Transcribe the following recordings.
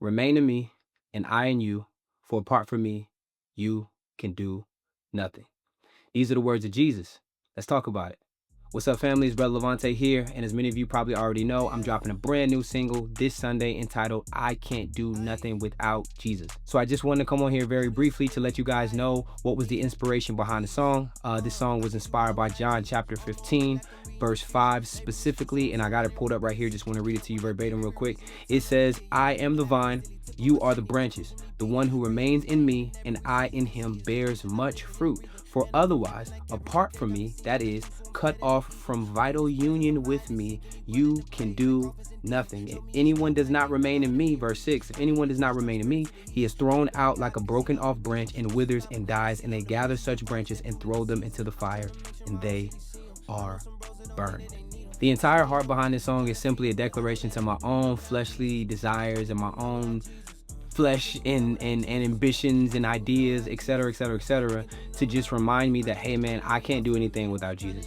Remain in me, and I in you, for apart from me, you can do nothing. These are the words of Jesus. Let's talk about it. What's up, family? It's Brother Levante here, and as many of you probably already know, I'm dropping a brand new single this Sunday entitled I Can't Do Nothing Without Jesus. So I just wanted to come on here very briefly to let you guys know what was the inspiration behind the song. This song was inspired by John chapter 15, verse 5 specifically, and I got it pulled up right here. Just want to read it to you verbatim real quick. It says, I am the vine, you are the branches. The one who remains in me and I in him bears much fruit. For otherwise, apart from me, that is, cut off from vital union with me, you can do nothing. If anyone does not remain in me, verse 6, if anyone does not remain in me, he is thrown out like a broken off branch and withers and dies, and they gather such branches and throw them into the fire, and they are burned. The entire heart behind this song is simply a declaration to my own fleshly desires and my own flesh and ambitions and ideas, etc., etc., etc., to just remind me that, hey man, I can't do anything without Jesus.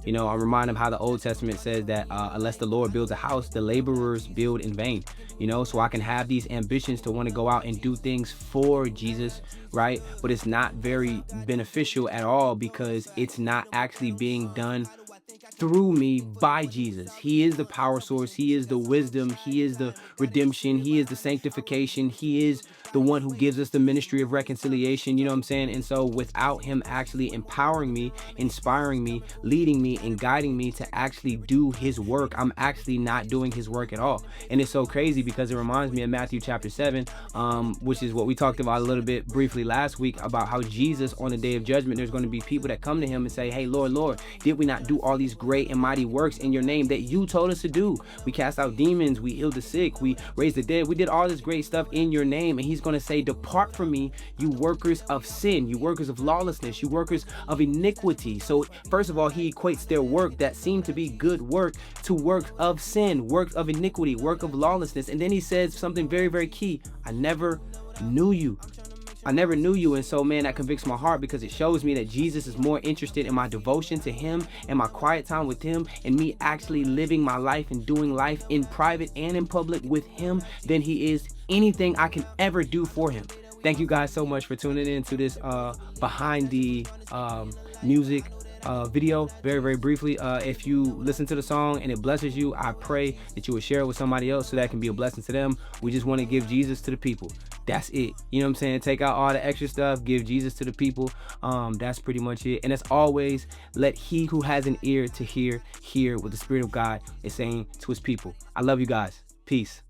You know, I remind him how the Old Testament says that unless the Lord builds a house, the laborers build in vain. You know, so I can have these ambitions to want to go out and do things for Jesus, right? But it's not very beneficial at all because it's not actually being done through me by Jesus. He is the power source. He is the wisdom. He is the redemption. He is the sanctification. He is the one who gives us the ministry of reconciliation. You know what I'm saying? And so without him actually empowering me, inspiring me, leading me, and guiding me to actually do his work, I'm actually not doing his work at all. And it's so crazy because it reminds me of Matthew chapter 7, which is what we talked about a little bit briefly last week about how Jesus on the day of judgment, there's going to be people that come to him and say, hey, Lord, Lord, did we not do all these great and mighty works in your name that you told us to do? We cast out demons, we healed the sick, we raised the dead, we did all this great stuff in your name. And he's going to say, depart from me, you workers of sin, you workers of lawlessness, you workers of iniquity. So first of all, he equates their work that seemed to be good work to work of sin, work of iniquity, work of lawlessness. And then he says something very, very key. I never knew you. I never knew you. And so, man, that convicts my heart because it shows me that Jesus is more interested in my devotion to him and my quiet time with him and me actually living my life and doing life in private and in public with him than he is anything I can ever do for him. Thank you guys so much for tuning in to this behind the music video. Very, very briefly, if you listen to the song and it blesses you, I pray that you would share it with somebody else so that can be a blessing to them. We just want to give Jesus to the people. That's it. You know what I'm saying? Take out all the extra stuff, give Jesus to the people. That's pretty much it. And as always, let he who has an ear to hear what the Spirit of God is saying to his people. I love you guys. Peace.